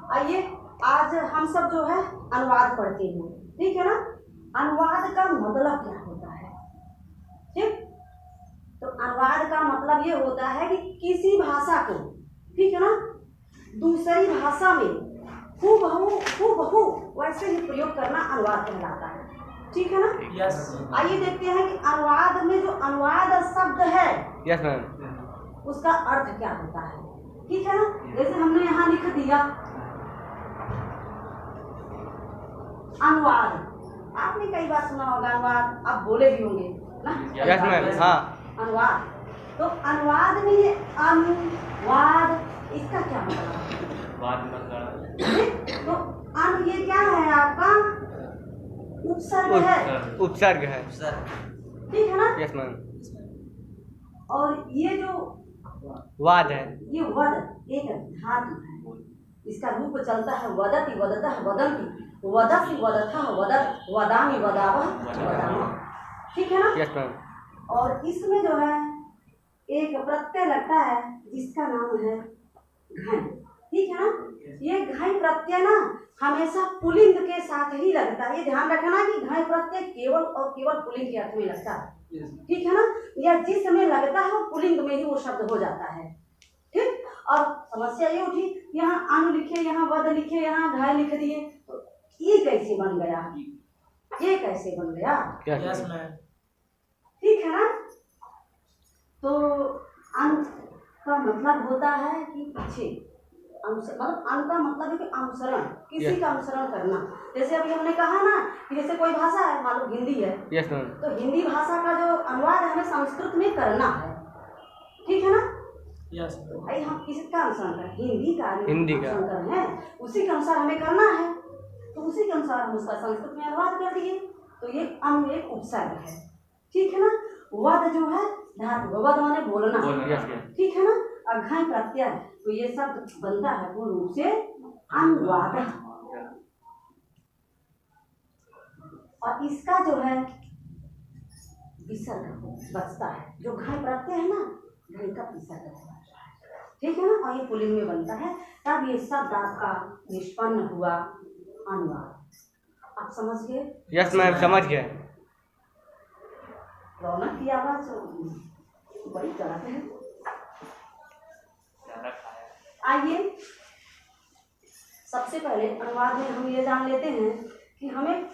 आइए आज हम सब जो है अनुवाद पढ़ते हैं, ठीक है ना। अनुवाद का मतलब क्या होता है? ठीक, तो अनुवाद का मतलब ये होता है कि किसी भाषा को, ठीक है ना, दूसरी भाषा में हूबहू वैसे ही प्रयोग करना अनुवाद कहलाता है, ठीक है ना। यस। आइए देखते हैं कि अनुवाद में जो अनुवाद शब्द है, यस मैम, उसका अर्थ क्या होता है, ठीक है ना। जैसे हमने यहाँ लिख दिया अनुवाद, आपने कई बार सुना होगा अनुवाद, आप बोले भी होंगे ना। यस मैम, हाँ। अनुवाद, तो अनुवाद में ये अनुवाद, इसका क्या मतलब है? तो अन ये क्या है आपका? उपसर्ग है। उपसर्ग है, ठीक है ना। Yes ma'am. और ये जो वाद है, ये वद एक धातु है, इसका रूप चलता है वदति वदतः वदन्ति वदसि वदथः वदत वदामि वदावः वदामः, ठीक है ना। Yes ma'am. और इसमें जो है एक प्रत्यय लगता है जिसका नाम है घाई, ठीक है ना। ये घाई प्रत्यय ना हमेशा पुल्लिंग के साथ ही लगता है, ये ध्यान रखना कि घाई प्रत्यय केवल और केवल पुल्लिंग के अर्थ में लगता है, ठीक है ना। या जिस समय लगता है वो पुल्लिंग में ही वो शब्द हो जाता है, ठीक। और समस्या ये उठी, यहाँ अनु लिखे, यहाँ वद लिखे, यहाँ घाय लिख दिए, तो ये कैसे बन गया, ये कैसे बन गया? यस मैम, ठीक है ना। तो अनु का मतलब होता है कि पीछे, मतलब अनु का मतलब है कि अनुसरण, किसी का अनुसरण करना। जैसे अभी हमने कहा ना कि जैसे कोई भाषा है, मान लो हिंदी है, यस मैम, तो हिंदी भाषा का जो अनुवाद है हमें संस्कृत में करना है, ठीक है ना। यस। तो भाई हम किसका अनुसरण करें? हिंदी का अनुसरण कर रहे हैं, उसी के अनुसार हमें करना है, तो उसी के अनुसार हम उसका संस्कृत में अनुवाद कर दिए, तो ये अनु एक उपसर्ग है, ठीक है ना। वद जो है धातु, वद माने बोलना, ठीक है ना। अघाई प्रत्यय, तो ये सब बनता है पूर्ण रूप से अनुवाद। और इसका जो है विसर्ग बचता है, जो घाई प्रत्यय है ना, घाई का विसर्ग है, ठीक है ना। और ये पुल्लिंग में बनता है, तब ये शब्द आपका निष्पन्न हुआ अनुवाद। आप समझ गए? यस मैम, समझ गए। रौनक की आवाज बड़ी कड़क है। आइए सबसे पहले अनुवाद में हम ये जान लेते हैं कि हमें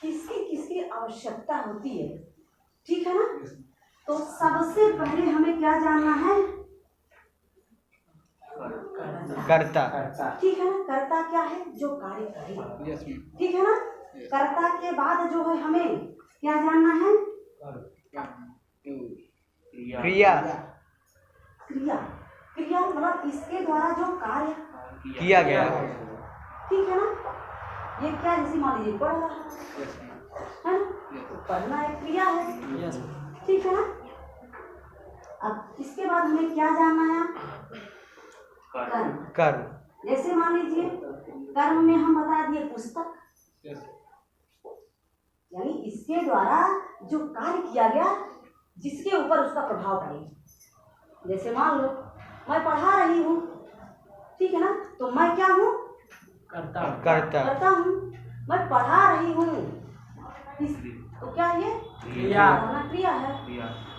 किसकी किसकी आवश्यकता होती है, ठीक है ना। तो सबसे पहले हमें क्या जानना है? कर्ता, ठीक है ना। कर्ता क्या है? जो कार्य करे, ठीक है ना। कर्ता के बाद जो है हमें क्या जानना है? क्रिया, क्रिया, क्रिया मतलब इसके द्वारा जो कार्य किया गया है, ठीक है ना। ये क्या, जैसे मान लीजिए पढ़ रहा है ना, तो पढ़ना एक क्रिया है, ठीक है ना। अब इसके बाद हमें क्या जानना है? कर्म। कर्म, जैसे मान लीजिए कर्म में हम बता दिए पुस्तक, यानी इसके द्वारा जो कार्य किया गया जिसके ऊपर उसका प्रभाव पड़े। जैसे मान लो मैं पढ़ा रही हूँ, ठीक है ना, तो मैं क्या हूँ? करता हूँ। मैं पढ़ा रही हूँ, तो क्या ये क्रिया है।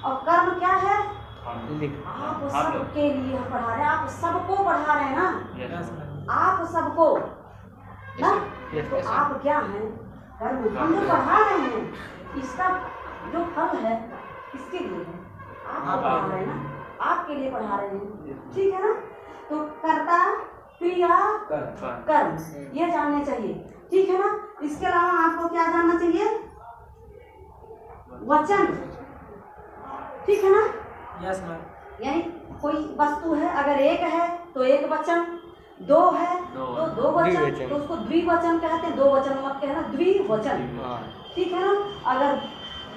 और कर्म क्या है? आप सबके लिए हम पढ़ा रहे हैं, आप सबको पढ़ा रहे हैं ना, आप सबको ना, तो आप क्या हैं? कर्म। हम जो पढ़ा रहे हैं इसका जो फल है किसके लिए है? आप पढ़ा रहे हैं ना, आपके लिए पढ़ा रहे हैं, ठीक है ना। तो कर्ता, क्रिया, कर्म, ये जानने चाहिए, ठीक है ना। इसके अलावा आपको क्या जानना चाहिए? वचन, ठीक है ना। Yes ma'am. यानी कोई वस्तु है, अगर एक है तो एक वचन, दो है तो दो वचन, तो उसको द्विवचन कहते हैं। दो वचन मत कहना, द्विवचन, ठीक है ना। अगर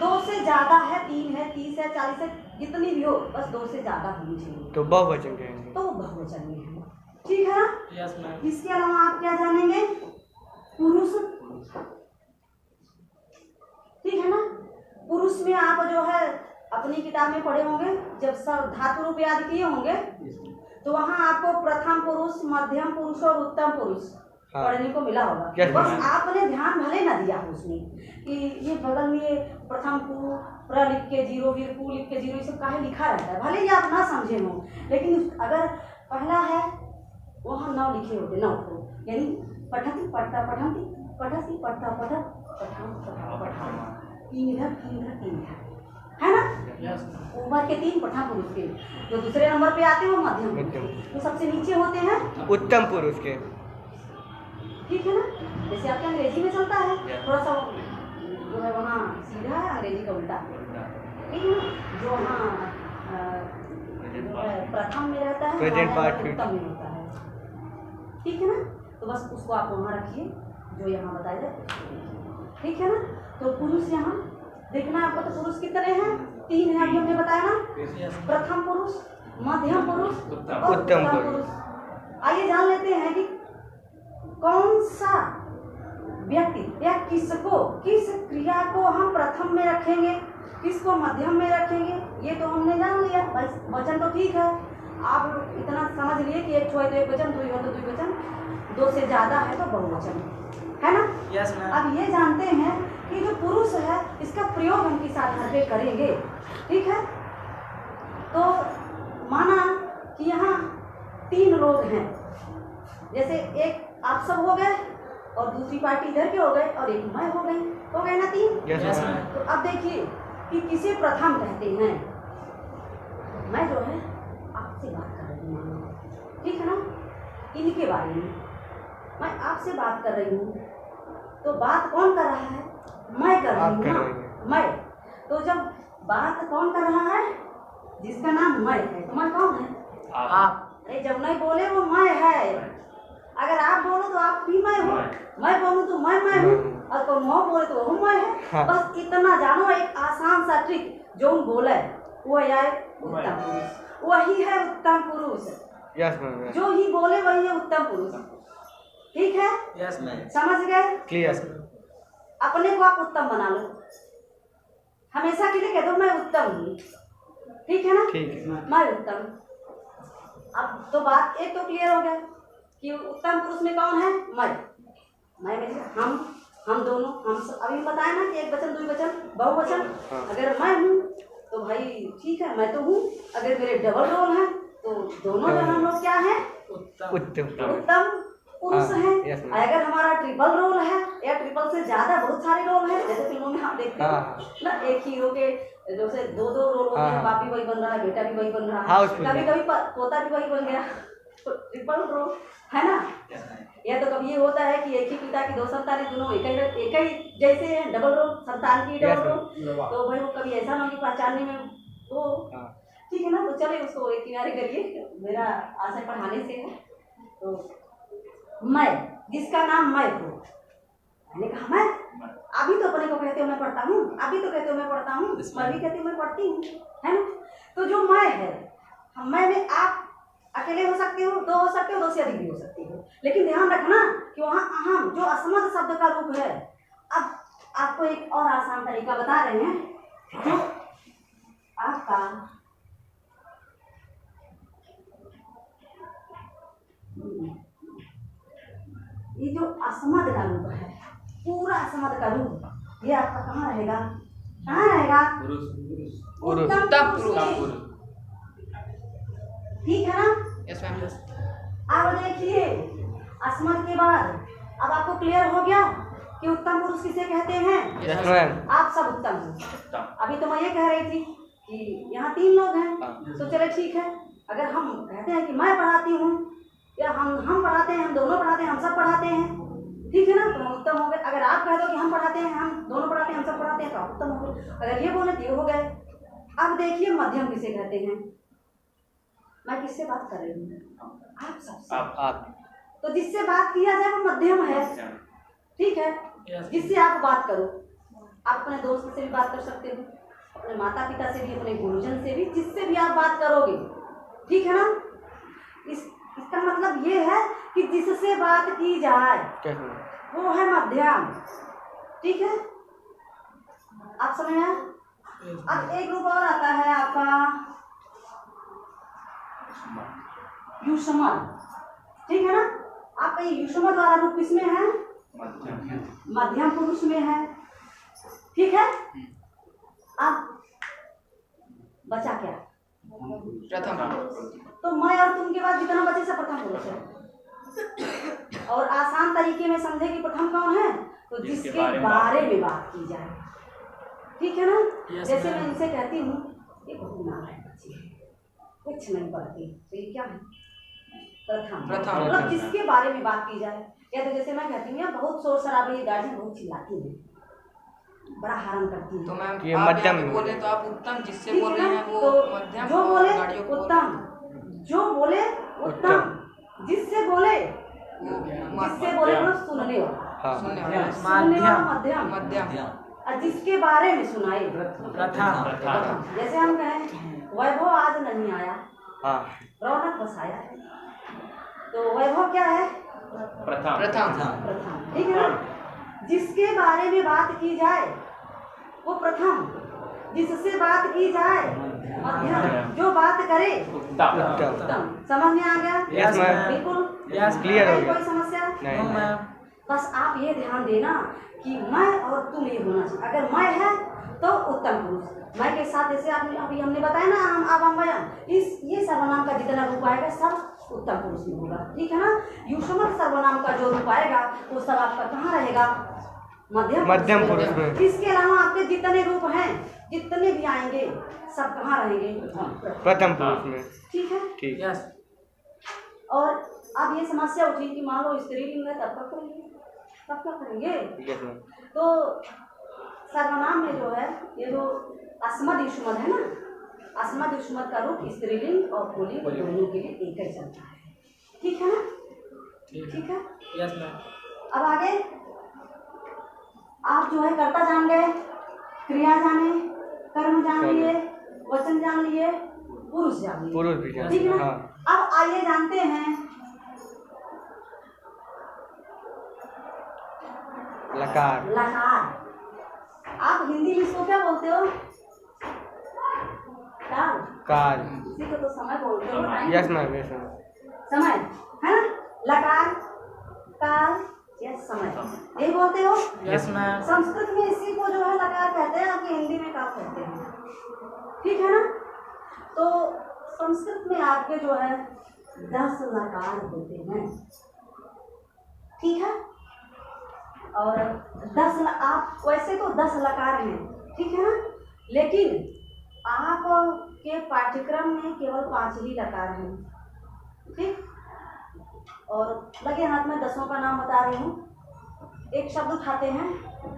दो से ज्यादा है, 3 है, 30 है, 40 है, जितनी भी हो, बस 2 से ज्यादा होनी चाहिए, तो बहुवचन कहेंगे, तो बहुवचन में है, ठीक है ना। Yes ma'am. इसके अलावा आप क्या जानेंगे? पुरुष, ठीक है ना। पुरुष में आप जो है अपनी किताब में पढ़े होंगे, जब सब धातु रूप याद किए होंगे, तो वहाँ आपको प्रथम पुरुष, मध्यम पुरुष और उत्तम पुरुष हाँ। पढ़ने को मिला होगा। Yes, बस ma'am. आपने ध्यान भले ना दिया हो उसमें कि ये बगल में ये प्रथम पु प्र लिख के जीरो, फिर पु लिख के जीरो, ये सब काहे लिखा रहता है, भले ही आप ना समझे हो, लेकिन अगर पहला है वहाँ नौ लिखे होते, नौ को, यानी पठती पढ़ता पठंती पठती पढ़ता पठत पठाम पठा पठाम, तीन इधर तीन इधर तीन इधर, है ना। Yes ma'am. ऊपर के तीन प्रथम पुरुष के, जो दूसरे नंबर पे आते हैं वो मध्यम पुरुष, मध्यम। जो सबसे नीचे होते हैं उत्तम पुरुष के। ठीक है ना। जैसे आपके अंग्रेजी में चलता है, Yeah. थोड़ा सा जो है वहाँ सीधा है, अंग्रेजी का उल्टा, ठीक है ना। जो वहाँ जो है प्रथम में रहता है, Present वहाँ participle। उत्तम में होता है, ठीक है ना। तो बस उसको आप वहाँ रखिए जो यहाँ बताया जाए, ठीक है ना। तो पुरुष यहाँ देखना आपको, तो पुरुष कितने हैं, तीन हैं, अभी हमने बताया ना, यस। प्रथम पुरुष, मध्यम पुरुष उत्तम। और उत्तम उत्तम पुरुष। पुरुष। आइए जान लेते हैं कि कौन सा व्यक्ति या किसको, किस क्रिया को हम प्रथम में रखेंगे, किसको मध्यम में रखेंगे, ये तो हमने जान लिया। बस वचन तो ठीक है, आप इतना समझ लिए कि एक छो है तो एक वचन, दुई हो तो दुई वचन, दो से ज्यादा है तो बहुवचन, है ना। Yes ma'am. अब ये जानते हैं कि जो पुरुष है इसका प्रयोग हम किस आधार पे करेंगे, ठीक है। तो माना कि यहाँ तीन लोग हैं, जैसे एक आप सब हो गए और दूसरी पार्टी इधर के हो गए और एक मैं हो गए ना तीन। Yes, yes ma'am. मैम। तो अब देखिए कि किसे प्रथम कहते हैं। मैं जो है आपसे बात कर रही हूँ, ठीक है ना, इनके बारे में मैं आपसे बात कर रही हूँ, तो बात कौन कर रहा है, मैं कर आप रही कर हूँ रही ना, मैं। तो जब बात कौन कर रहा है, जिसका नाम मैं है, तो मैं कौन है, आप। अरे जब नहीं बोले वो मैं है, अगर आप बोलो तो आप भी मैं हूँ, मैं बोलूँ तो मैं हूँ, और कोई वो बोले तो वो मैं है। हाँ। बस इतना जानो, एक आसान सा ट्रिक, जो बोले वो है उत्तम पुरुष, वही है उत्तम पुरुष, यस मैम। जो ही बोले वही है उत्तम पुरुष, ठीक है, यस मैम। समझ गए। क्लियर। अपने को आप उत्तम बना लो, हमेशा के लिए कह दो मैं उत्तम हूँ, ठीक है ना, ठीक है। मैं उत्तम। अब तो बात एक तो क्लियर हो गया कि उत्तम पुरुष में कौन है, मैं में हम दोनों, अभी बताए ना कि एक वचन, दुई वचन, बहुवचन। हाँ। अगर मैं हूँ तो भाई ठीक है, मैं तो हूँ। अगर मेरे डबल रोल है तो दोनों में हम लोग क्या है, उत्तम। उत्तम। उत्तम पुरुष हाँ, है। yes, ma'am. अगर हमारा ट्रिपल रोल है या ट्रिपल से ज्यादा बहुत सारे रोल है, जैसे फिल्मों में आप देखते हाँ, हो ना, एक हीरो के जैसे दो रोल होते हैं, हाँ। बाप भी वही बन रहा है, बेटा भी वही बन रहा है, Houseful कभी में। कभी पोता भी वही बन गया, तो ट्रिपल रोल है ना। Yes ma'am. या तो कभी ये होता है कि एक ही पिता की दो संतानें, दोनों एक ही जैसे हैं, डबल रोल, संतान की Yes, डबल ma'am. रोल। तो भाई वो कभी ऐसा ना कि पहचानने में वो, हाँ। ठीक है ना। तो चले उसको एक किनारे करिए, मेरा आशय पढ़ाने से है। तो मैं, जिसका नाम मैं हूँ, मैंने कहा मैं, अभी तो अपने को कहते हो मैं पढ़ता हूँ, अभी तो कहते हो मैं पढ़ता हूँ, मैं भी कहती हूँ मैं पढ़ती हूँ, है ना। तो जो मैं है, मैं में आप अकेले हो सकते हो, दो हो सकते हो, दो से अधिक भी हो सकती हो, लेकिन ध्यान रखना कि वहाँ अहम जो असमर्थ शब्द का रूप है। अब आपको एक और आसान तरीका बता रहे हैं, जो आपका ये जो असमर्थ का रूप है, पूरा असमर्थ का रूप, ये आपका कहाँ रहेगा, कहाँ रहेगा, उत्तम पुरुष में। ठीक है ना। Yes ma'am. अब देखिए असमर्थ के बाद अब आपको क्लियर हो गया कि उत्तम पुरुष किसे कहते हैं। Yes ma'am. आप सब उत्तम हैं। अभी तो मैं ये कह रही थी कि यहाँ तीन लोग हैं, तो चले ठीक है। अगर हम कहते हैं कि मैं पढ़ाती हूँ या हम पढ़ाते हैं, हम दोनों पढ़ाते हैं, हम सब पढ़ाते हैं, ठीक है ना, तो हम उत्तम हो गए। अगर आप कह दो कि हम पढ़ाते हैं, हम दोनों पढ़ाते हैं, हम सब पढ़ाते हैं, तो आप उत्तम हो गए। अगर ये बोले तो ये हो गए। अब देखिए मध्यम किसे कहते हैं। मैं किससे बात कर रही हूँ, आप सबसे। आप। तो जिससे बात किया जाए वो मध्यम है, ठीक है। जिससे आप बात करो, आप अपने दोस्त से भी बात कर सकते हो, अपने माता पिता से भी, अपने गुरुजन से भी, जिससे भी आप बात करोगे, ठीक है ना। इसका मतलब ये है कि जिससे बात की जाए वो है मध्यम, ठीक है। आप समझ में। अब एक रूप और आता है आपका युष्मद, ठीक है ना। आपका ये युष्मद वाला रूप किसमें है? मध्यम पुरुष में है, ठीक है। अब बचा क्या? प्रथम। तो मैं और तुम के बाद जितना बचे सब प्रथम पुरुष है। और आसान तरीके में समझे कि प्रथम कौन है, तो जिसके बारे में बात की जाए, ठीक है ना। जैसे मैं इनसे कहती हूँ ये बहुत नालायक बच्ची है, कुछ नहीं पढ़ती, तो ये क्या है? प्रथम। मतलब जिसके बारे में बात की जाए, या तो जैसे मैं कहती हूँ यार बहुत शोर शराबे, ये गाड़ी बहुत चिल्लाती है, बड़ा हैरान करती है, तो मैम ये आप मध्यम यहाँ पे बोले तो आप उत्तम, जिससे ठीक बोल है रहे ना? हैं वो तो मध्यम, जो बोले गाड़ियों को उत्तम, जो बोले उत्तम, जिससे बोले, जिससे बोले मतलब सुनने वाला, हाँ सुनने वाला, सुनने वाला मध्यम, मध्यम, और जिसके बारे में सुनाए प्रथम। जैसे हम कहें वैभव आज नहीं आया, हाँ रौनक बसाया, तो वैभव क्या है? प्रथम। प्रथम, ठीक है ना। जिसके बारे में बात की जाए वो प्रथम, जिससे बात की जाए मध्यम, जो बात करे उत्तम। उत्तम। समझ में आ गया? यस मैम, बिल्कुल यस क्लियर हो गया। कोई समस्या? नहीं बस आप ये ध्यान देना कि मैं और तुम ये होना चाहिए। अगर मैं है तो उत्तम पुरुष, मैं के साथ जैसे आपने अभी हमने बताया ना, हम अब हम वयम, इस ये सर्वनाम का जितना रूप आएगा सब उत्तम पुरुष में होगा, ठीक है ना। युष्मद सर्वनाम का जो रूप आएगा वो सब आपका कहाँ रहेगा? मध्यम पुरुष में। इसके अलावा आपके जितने रूप हैं, जितने भी आएंगे सब कहाँ रहेंगे? प्रथम पुरुष में। ठीक है। ठीक। यस। और अब ये समस्या उठी कि मान लो स्त्रीलिंग है, तब क्या करेंगे? तब क्या करेंगे? Yes ma'am. तो सर्वनाम में जो है ये जो अस्मद युष्मद है ना, अस्मद युष्मद का रूप स्त्रीलिंग और पुल्लिंग दोनों के लिए एक ही चलता है, ठीक है ना। ठीक है। Yes ma'am. अब आगे आप जो है कर्ता जान गए, क्रिया जाने, कर्म जान लिए, वचन जान लिए, पुरुष जान लिए, पुरुष भी जान, ठीक है ना। हाँ। अब आइए जानते हैं लकार। लकार। आप हिंदी में इसको क्या बोलते हो? काल। काल। इसी को तो समय बोलते हो। Yes ma'am, yes ma'am. समय है ना, लकार, काल, यस समय, यही बोलते हो। Yes ma'am. संस्कृत में इसी को जो है लकार कहते हैं, आपके हिंदी में काल कहते हैं, ठीक है ना। तो संस्कृत में आपके जो है 10 लकार होते हैं, ठीक है। और 10 आप वैसे तो 10 लकार हैं, ठीक है ना, लेकिन आपके पाठ्यक्रम में केवल 5 ही लकार हैं, ठीक। और लगे हाथ में 10 का नाम बता रही हूँ। एक शब्द उठाते हैं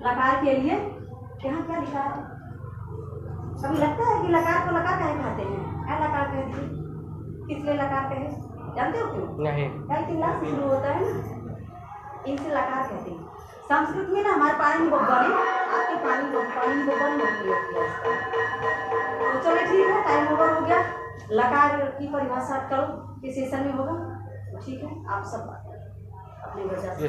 लकार के लिए, यहाँ क्या लिखा है? कभी लगता है कि लकार को लकार कहे कहते हैं? क्या लकार कहते हैं? किस लिए लकार कहे जानते हो क्यों? नहीं। क्योंकि ला से शुरू होता है ना, इनसे लकार कहते हैं। संस्कृत में ना हमारे पानी बोबल है, आपके पानी बोबल में प्रयोग किया जाता है। तो चलो ठीक है, टाइम ओवर हो गया। लकार की परिभाषा करो किस सेशन में होगा, ठीक है। आप सब अपनी वजह से